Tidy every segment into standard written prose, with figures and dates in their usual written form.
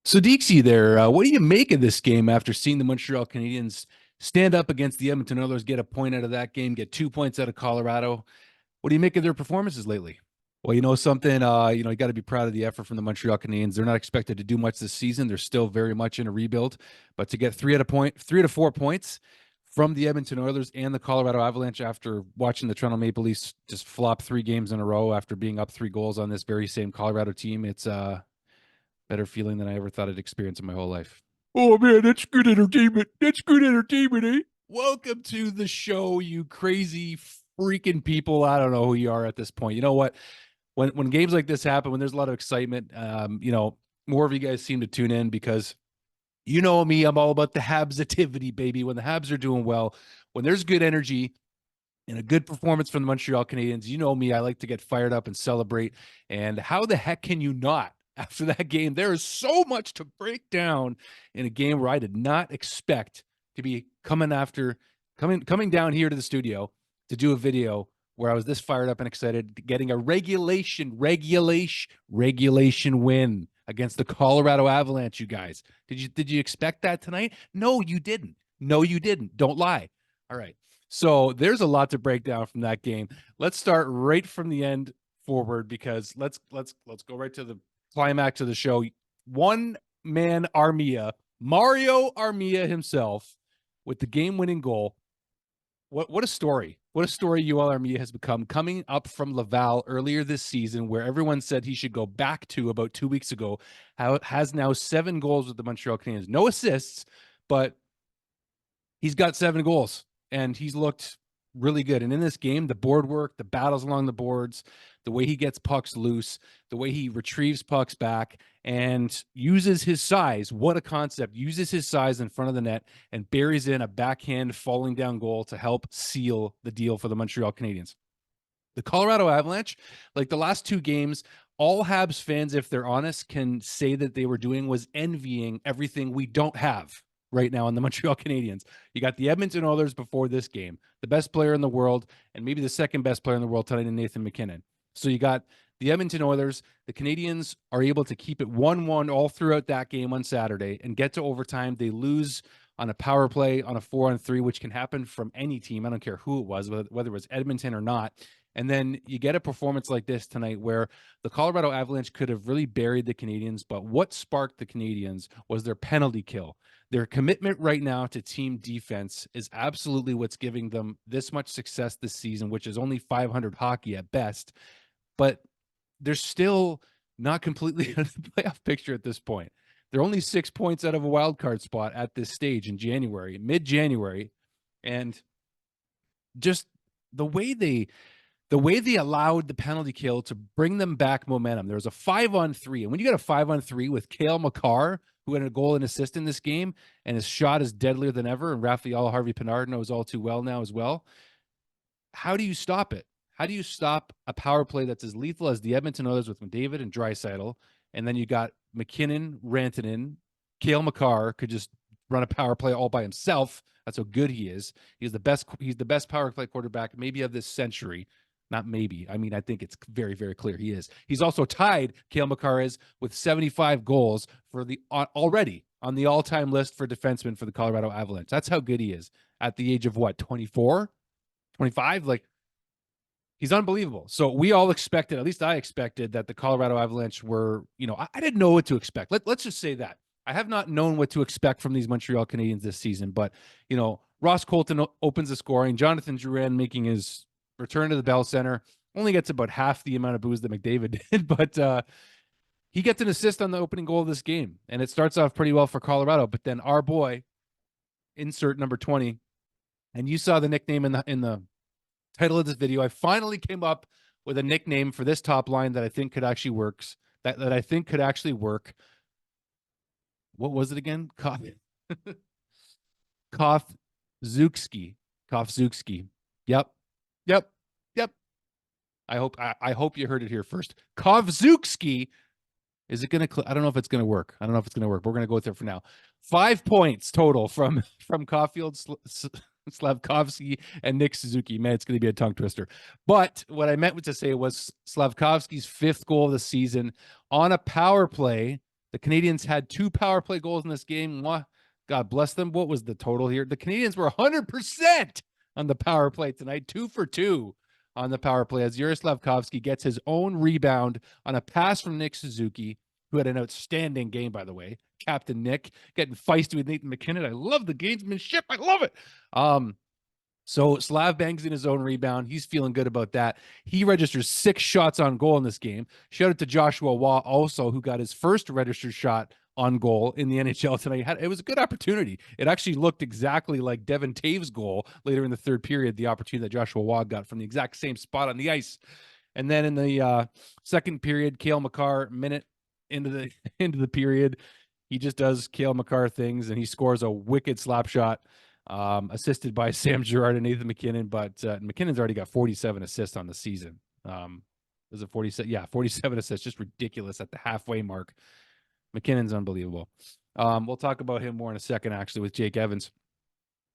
So Deeksy there, what do you make of this game after seeing the Montreal Canadiens stand up against the Edmonton Oilers, get a point out of that game, get 2 points out of Colorado? What do you make of their performances lately? Well, you know something, you got to be proud of the effort from the Montreal Canadiens. They're not expected to do much this season. They're still very much in a rebuild, but to get 3 to 4 points from the Edmonton Oilers and the Colorado Avalanche after watching the Toronto Maple Leafs just flop 3 games in a row after being up 3 goals on this very same Colorado team, it's better feeling than I ever thought I'd experience in my whole life. Oh man, that's good entertainment. That's good entertainment, eh? Welcome to the show, you crazy freaking people. I don't know who you are at this point. You know what? When games like this happen, when there's a lot of excitement, more of you guys seem to tune in because you know me, I'm all about the Habs-ativity, baby. When the Habs are doing well, when there's good energy and a good performance from the Montreal Canadiens, you know me, I like to get fired up and celebrate. And how the heck can you not? After that game, there is so much to break down in a game where I did not expect to be coming down here to the studio to do a video where I was this fired up and excited, getting a regulation win against the Colorado Avalanche. You guys, did you expect that tonight? No, you didn't. No, you didn't. Don't lie. All right. So there's a lot to break down from that game. Let's start right from the end forward because let's go right to the climax of the show. One man ARMIA, Mario ARMIA himself, with the game-winning goal. What a story. What a story UL ARMIA has become, coming up from Laval earlier this season, where everyone said he should go back to about 2 weeks ago. How it has now 7 goals with the Montreal Canadiens. No assists, but he's got 7 goals, and he's looked really good. And in this game, the board work, the battles along the boards, the way he gets pucks loose, the way he retrieves pucks back and uses his size. What a concept. Uses his size in front of the net and buries in a backhand falling down goal to help seal the deal for the Montreal Canadiens. The Colorado Avalanche, like the last 2 games, all Habs fans, if they're honest, can say that they were doing was envying everything we don't have right now on the Montreal Canadiens. You got the Edmonton Oilers before this game, the best player in the world, and maybe the second best player in the world tonight in Nathan MacKinnon. So you got the Edmonton Oilers. The Canadiens are able to keep it 1-1 all throughout that game on Saturday and get to overtime. They lose on a power play on a 4-on-3, which can happen from any team. I don't care who it was, whether it was Edmonton or not. And then you get a performance like this tonight where the Colorado Avalanche could have really buried the Canadiens, but what sparked the Canadiens was their penalty kill. Their commitment right now to team defense is absolutely what's giving them this much success this season, which is only 500 hockey at best. But they're still not completely out of the playoff picture at this point. They're only 6 points out of a wild card spot at this stage in January, mid-January. And just the way they allowed the penalty kill to bring them back momentum. There was a 5-on-3. And when you got a 5-on-3 with Cale Makar, who had a goal and assist in this game, and his shot is deadlier than ever, and Raphael Harvey-Pinard knows all too well now as well, how do you stop it? How do you stop a power play that's as lethal as the Edmonton Oilers with McDavid and Draisaitl? And then you got McKinnon, Rantanen, Cale Makar could just run a power play all by himself. That's how good he is. He's the best power play quarterback maybe of this century. Not maybe. I mean, I think it's very, very clear he is. He's also tied, Cale Makar is, with 75 goals for the already on the all-time list for defensemen for the Colorado Avalanche. That's how good he is at the age of what, 24, 25? Like, he's unbelievable. So we all expected, at least I expected, that the Colorado Avalanche were, I didn't know what to expect. Let's just say that. I have not known what to expect from these Montreal Canadiens this season, but, Ross Colton opens the scoring. Jonathan Drouin making his return to the Bell Center, only gets about half the amount of booze that McDavid did, but he gets an assist on the opening goal of this game, and it starts off pretty well for Colorado. But then our boy, insert number 20, and you saw the nickname in the title of this video. I finally came up with a nickname for this top line that I think could actually works. That I think could actually work. What was it again? CAUF-ZUK-SKY. CAUF-ZUK-SKY. Yep. I hope you heard it here first. CAUF-ZUK-SKY. Is it going to? I don't know if it's going to work. We're going to go with it for now. 5 points total from Caulfield, Slavkovsky, and Nick Suzuki. Man, it's going to be a tongue twister. But what I meant to say was Slavkovsky's 5th goal of the season on a power play The Canadiens had 2 power play goals in this game. Mwah. God bless them. What was the total here? The Canadiens were 100% on the power play tonight, 2 for 2 on the power play as Juraj Slafkovsky gets his own rebound on a pass from Nick Suzuki, who had an outstanding game, by the way. Captain Nick getting feisty with Nathan MacKinnon. I love the gamesmanship. I love it. So Slav bangs in his own rebound. He's feeling good about that. He registers 6 shots on goal in this game. Shout out to Joshua Waugh also, who got his first registered shot on goal in the NHL tonight. It was a good opportunity. It actually looked exactly like Devin Taves' goal later in the third period, the opportunity that Joshua Waugh got from the exact same spot on the ice. And then in the second period, Cale Makar, minute into the period, he just does Cale Makar things, and he scores a wicked slap shot, assisted by Sam Girard and Nathan MacKinnon. But McKinnon's already got 47 assists on the season. Was it 47? Yeah, 47 assists, just ridiculous at the halfway mark. McKinnon's unbelievable. We'll talk about him more in a second, actually, with Jake Evans.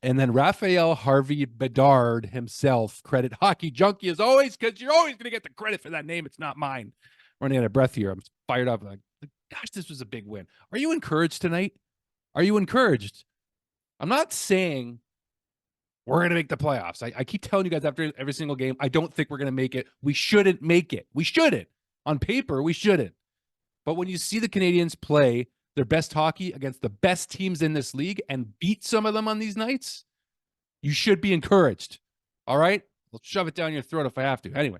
And then Raphael Harvey Bedard himself, credit Hockey Junkie as always, because you're always going to get the credit for that name. It's not mine. Running out of breath here. I'm fired up. Like, gosh, this was a big win. Are you encouraged tonight? Are you encouraged? I'm not saying we're going to make the playoffs. I keep telling you guys after every single game, I don't think we're going to make it. We shouldn't make it. We shouldn't. On paper, we shouldn't. But when you see the Canadiens play their best hockey against the best teams in this league and beat some of them on these nights, you should be encouraged. All right? I'll shove it down your throat if I have to. Anyway,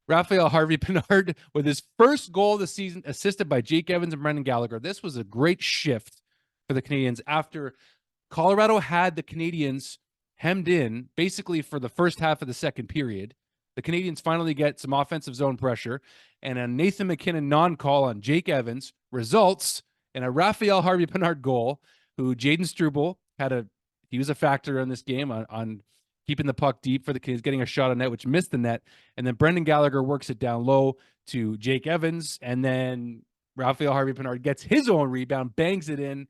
Raphael Harvey Pinard with his first goal of the season, assisted by Jake Evans and Brendan Gallagher. This was a great shift for the Canadiens after Colorado had the Canadiens hemmed in basically for the first half of the second period. The Canadiens finally get some offensive zone pressure, and a Nathan MacKinnon non-call on Jake Evans results in a Raphael Harvey Pinard goal, who Jaden Struble he was a factor in this game on keeping the puck deep for the Canadiens, getting a shot on net, which missed the net. And then Brendan Gallagher works it down low to Jake Evans, and then Raphael Harvey Pinard gets his own rebound, bangs it in,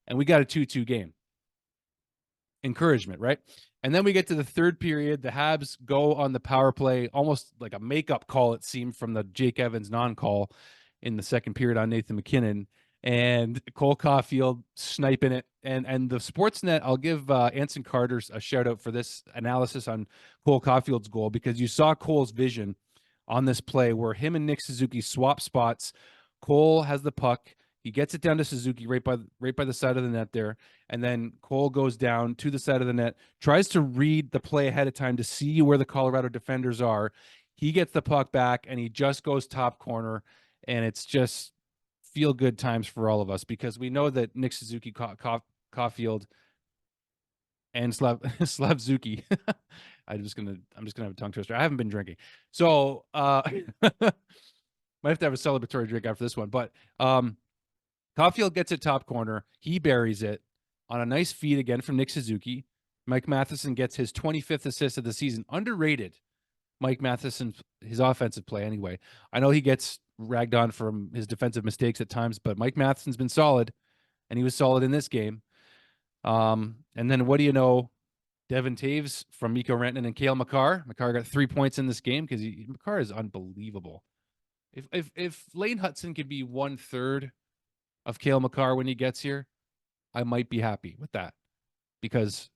and we got a 2-2 game. Encouragement, right? And then we get to the third period. The Habs go on the power play, almost like a makeup call, it seemed, from the Jake Evans non-call in the second period on Nathan MacKinnon. And Cole Caulfield sniping it. And the Sportsnet, I'll give Anson Carter a shout-out for this analysis on Cole Caulfield's goal, because you saw Cole's vision on this play where him and Nick Suzuki swap spots. Cole has the puck. He gets it down to Suzuki right by the side of the net there. And then Cole goes down to the side of the net, tries to read the play ahead of time to see where the Colorado defenders are. He gets the puck back, and he just goes top corner. And it's just feel-good times for all of us, because we know that Nick Suzuki, Caulfield, and Slavzuki. I'm just gonna have a tongue twister. I haven't been drinking, so might have to have a celebratory drink after this one. But Caulfield gets it top corner. He buries it on a nice feed again from Nick Suzuki. Mike Matheson gets his 25th assist of the season. Underrated Mike Matheson, his offensive play anyway. I know he gets ragged on from his defensive mistakes at times, but Mike Matheson's been solid, and he was solid in this game. And then what do you know? Devin Taves from Mikko Rantanen and Cale Makar. Makar got 3 points in this game because Makar is unbelievable. If Lane Hudson could be 1/3 of Cale Makar when he gets here, I might be happy with that, because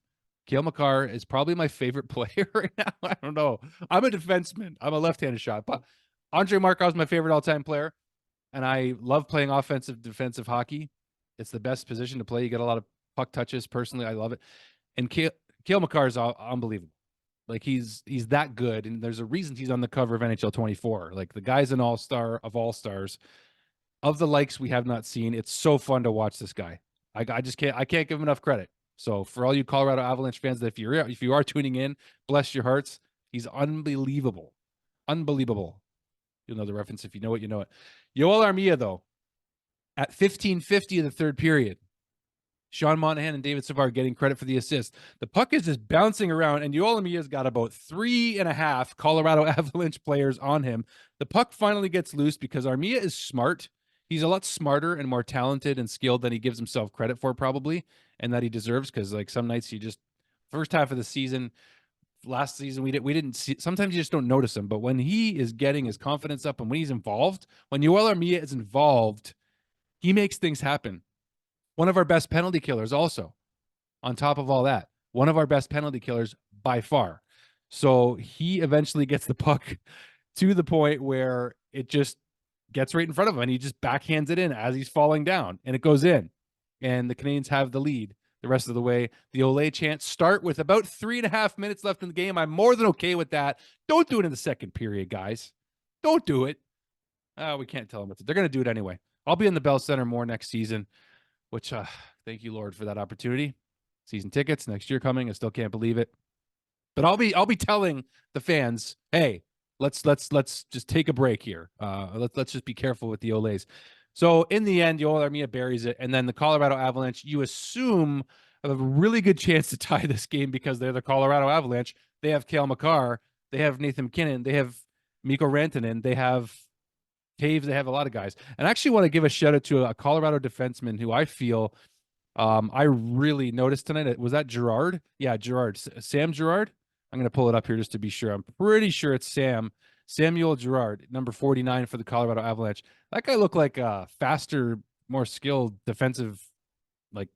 Cale Makar is probably my favorite player right now. I don't know. I'm a defenseman. I'm a left-handed shot, but Andre Markov is my favorite all-time player, and I love playing offensive, defensive hockey. It's the best position to play. You get a lot of puck touches. Personally, I love it. And Cale Makar is unbelievable. Like, he's that good, and there's a reason he's on the cover of NHL 24. Like, the guy's an all-star of all-stars, of the likes we have not seen. It's so fun to watch this guy. I can't give him enough credit. So for all you Colorado Avalanche fans, that if you are tuning in, bless your hearts. He's unbelievable. Unbelievable. You'll know the reference. If you know it, you know it. Yoel Armia, though, at 15:50 of the third period, Sean Monahan and David Savard getting credit for the assist. The puck is just bouncing around, and Yoel Armia's got about 3.5 Colorado Avalanche players on him. The puck finally gets loose because Armia is smart. He's a lot smarter and more talented and skilled than he gives himself credit for, probably, and that he deserves, because like some nights first half of the season, last season, we didn't see, sometimes you just don't notice him. But when he is getting his confidence up and when he's involved, when Yoel Armia is involved, He makes things happen. One of our best penalty killers also, on top of all that. One of our best penalty killers by far. So he eventually gets the puck to the point where it just gets right in front of him, and he just backhands it in as he's falling down, and it goes in. And the Canadiens have the lead the rest of the way. The Ole chants start with about 3.5 minutes left in the game. I'm more than okay with that. Don't do it in the second period, guys. Don't do it. We can't tell them what to. They're going to do it anyway. I'll be in the Bell Center more next season, which thank you, Lord, for that opportunity. Season tickets next year coming. I still can't believe it. But I'll be telling the fans, hey, let's just take a break here. Let's just be careful with the Olays. So in the end, the ARMIA buries it, and then the Colorado Avalanche, you assume, have a really good chance to tie this game because they're the Colorado Avalanche. They have Cale Makar, they have Nathan McKinnon, they have Mikko Rantanen, they have Taves, they have a lot of guys. And I actually want to give a shout out to a Colorado defenseman who I feel I really noticed tonight. Was that Girard? Yeah, Girard. Sam Girard. I'm going to pull it up here just to be sure. I'm pretty sure it's Samuel Girard, number 49 for the Colorado Avalanche. That guy looked like a faster, more skilled defensive, like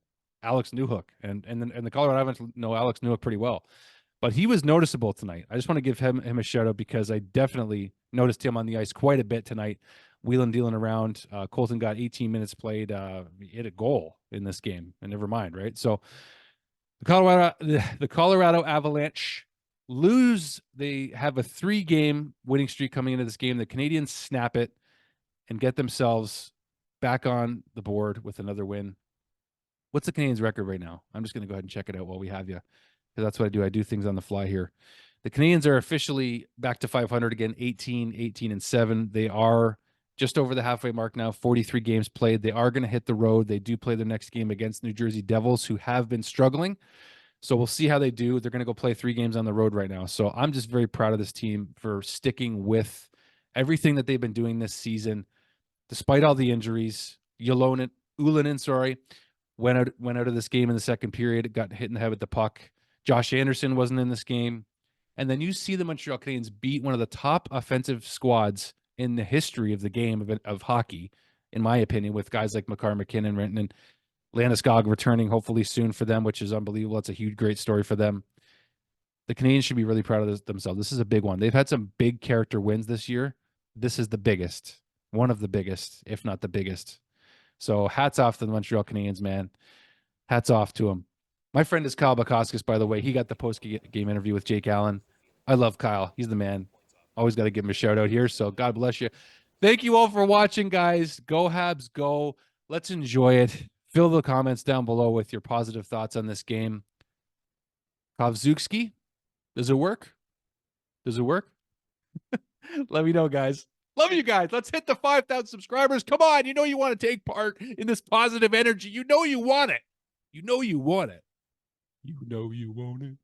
Alex Newhook. And the Colorado Avalanche know Alex Newhook pretty well. But he was noticeable tonight. I just want to give him a shout out because I definitely noticed him on the ice quite a bit tonight, wheeling, dealing around. Colton got 18 minutes played. He hit a goal in this game, and never mind, right? So the Colorado Avalanche lose. They have a 3-game winning streak coming into this game. The Canadiens snap it and get themselves back on the board with another win. What's the Canadiens' record right now? I'm just going to go ahead and check it out while we have you, because that's what I do. I do things on the fly here. The Canadiens are officially back to 500 again, 18-7. They are just over the halfway mark now, 43 games played. They are going to hit the road. They do play their next game against New Jersey Devils, who have been struggling. So we'll see how they do. They're going to go play 3 games on the road right now. So I'm just very proud of this team for sticking with everything that they've been doing this season, despite all the injuries. Ulonen, went out of this game in the second period, got hit in the head with the puck. Josh Anderson wasn't in this game. And then you see the Montreal Canadiens beat one of the top offensive squads in the history of the game of hockey, in my opinion, with guys like Makar, McKinnon, Renton, and Landeskog returning hopefully soon for them, which is unbelievable. It's a huge, great story for them. The Canadiens should be really proud of themselves. This is a big one. They've had some big character wins this year. This is the biggest, one of the biggest, if not the biggest. So hats off to the Montreal Canadiens, man. Hats off to them. My friend is Kyle Bukauskas, by the way. He got the post-game interview with Jake Allen. I love Kyle. He's the man. Always got to give him a shout out here. So God bless you. Thank you all for watching, guys. Go Habs, go. Let's enjoy it. Fill the comments down below with your positive thoughts on this game. CAUF-ZUK-SKY, does it work? Does it work? Let me know, guys. Love you guys. Let's hit the 5,000 subscribers. Come on. You know you want to take part in this positive energy. You know you want it. You know you want it. You know you want it.